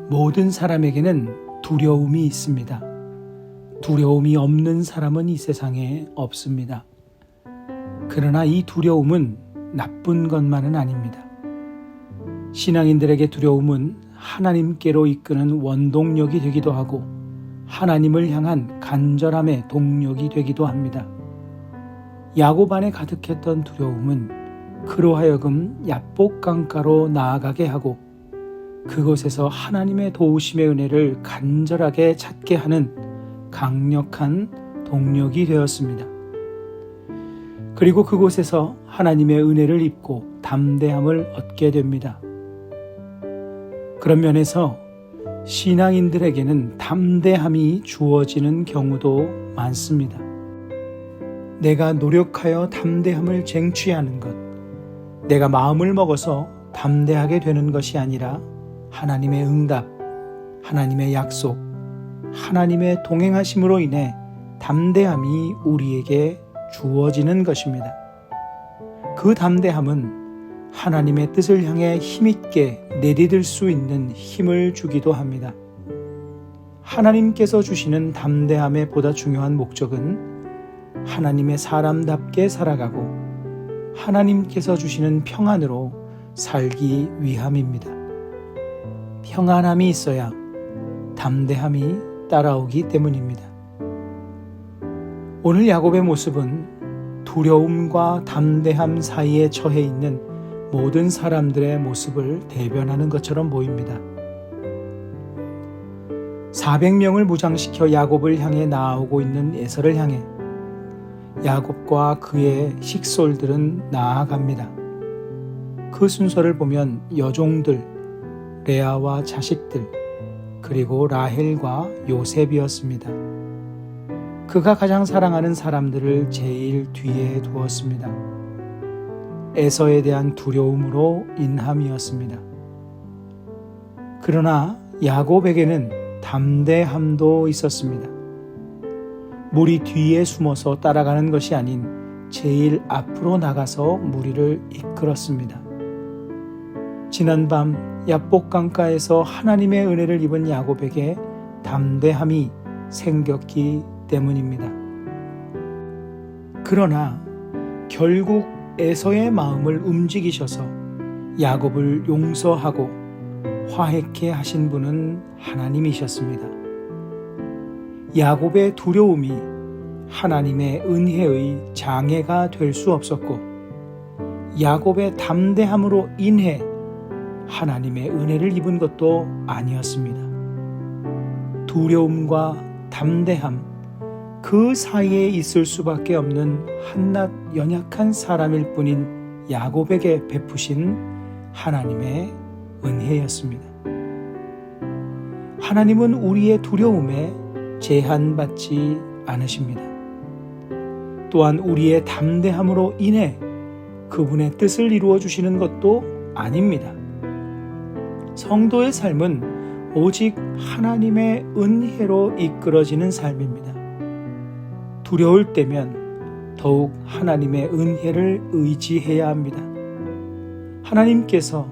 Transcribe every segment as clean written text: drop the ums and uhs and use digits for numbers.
모든 사람에게는 두려움이 있습니다. 두려움이 없는 사람은 이 세상에 없습니다. 그러나 이 두려움은 나쁜 것만은 아닙니다. 신앙인들에게 두려움은 하나님께로 이끄는 원동력이 되기도 하고 하나님을 향한 간절함의 동력이 되기도 합니다. 야곱 안에 가득했던 두려움은 그로 하여금 야복 강가로 나아가게 하고 그곳에서 하나님의 도우심의 은혜를 간절하게 찾게 하는 강력한 동력이 되었습니다. 그리고 그곳에서 하나님의 은혜를 입고 담대함을 얻게 됩니다. 그런 면에서 신앙인들에게는 담대함이 주어지는 경우도 많습니다. 내가 노력하여 담대함을 쟁취하는 것, 내가 마음을 먹어서 담대하게 되는 것이 아니라 하나님의 응답, 하나님의 약속, 하나님의 동행하심으로 인해 담대함이 우리에게 주어지는 것입니다. 그 담대함은 하나님의 뜻을 향해 힘있게 내디딜 수 있는 힘을 주기도 합니다. 하나님께서 주시는 담대함의 보다 중요한 목적은 하나님의 사람답게 살아가고 하나님께서 주시는 평안으로 살기 위함입니다. 평안함이 있어야 담대함이 따라오기 때문입니다. 오늘 야곱의 모습은 두려움과 담대함 사이에 처해 있는 모든 사람들의 모습을 대변하는 것처럼 보입니다. 400명을 무장시켜 야곱을 향해 나아오고 있는 에서를 향해 야곱과 그의 식솔들은 나아갑니다. 그 순서를 보면 여종들, 레아와 자식들, 그리고 라헬과 요셉이었습니다. 그가 가장 사랑하는 사람들을 제일 뒤에 두었습니다. 에서에 대한 두려움으로 인함이었습니다. 그러나 야곱에게는 담대함도 있었습니다. 무리 뒤에 숨어서 따라가는 것이 아닌 제일 앞으로 나가서 무리를 이끌었습니다. 지난밤 야복 강가에서 하나님의 은혜를 입은 야곱에게 담대함이 생겼기 때문입니다. 그러나 결국 에서의 마음을 움직이셔서 야곱을 용서하고 화해케 하신 분은 하나님이셨습니다. 야곱의 두려움이 하나님의 은혜의 장애가 될 수 없었고 야곱의 담대함으로 인해 하나님의 은혜를 입은 것도 아니었습니다. 두려움과 담대함, 그 사이에 있을 수밖에 없는 한낱 연약한 사람일 뿐인 야곱에게 베푸신 하나님의 은혜였습니다. 하나님은 우리의 두려움에 제한받지 않으십니다. 또한 우리의 담대함으로 인해 그분의 뜻을 이루어 주시는 것도 아닙니다. 성도의 삶은 오직 하나님의 은혜로 이끌어지는 삶입니다. 두려울 때면 더욱 하나님의 은혜를 의지해야 합니다. 하나님께서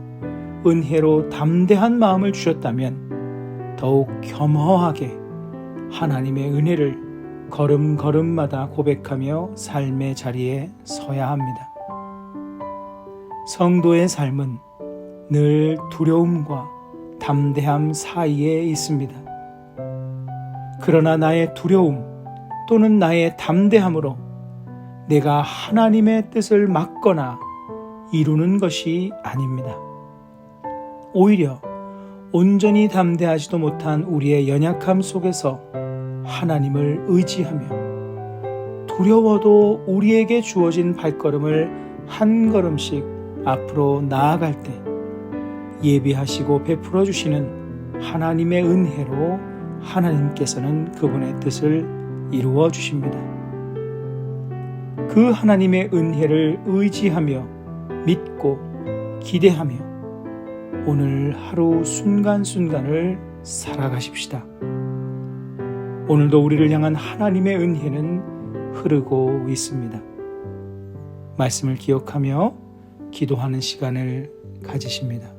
은혜로 담대한 마음을 주셨다면 더욱 겸허하게 하나님의 은혜를 걸음걸음마다 고백하며 삶의 자리에 서야 합니다. 성도의 삶은 늘 두려움과 담대함 사이에 있습니다. 그러나 나의 두려움 또는 나의 담대함으로 내가 하나님의 뜻을 막거나 이루는 것이 아닙니다. 오히려 온전히 담대하지도 못한 우리의 연약함 속에서 하나님을 의지하며 두려워도 우리에게 주어진 발걸음을 한 걸음씩 앞으로 나아갈 때 예비하시고 베풀어 주시는 하나님의 은혜로 하나님께서는 그분의 뜻을 이루어 주십니다. 그 하나님의 은혜를 의지하며 믿고 기대하며 오늘 하루 순간순간을 살아가십시다. 오늘도 우리를 향한 하나님의 은혜는 흐르고 있습니다. 말씀을 기억하며 기도하는 시간을 가지십니다.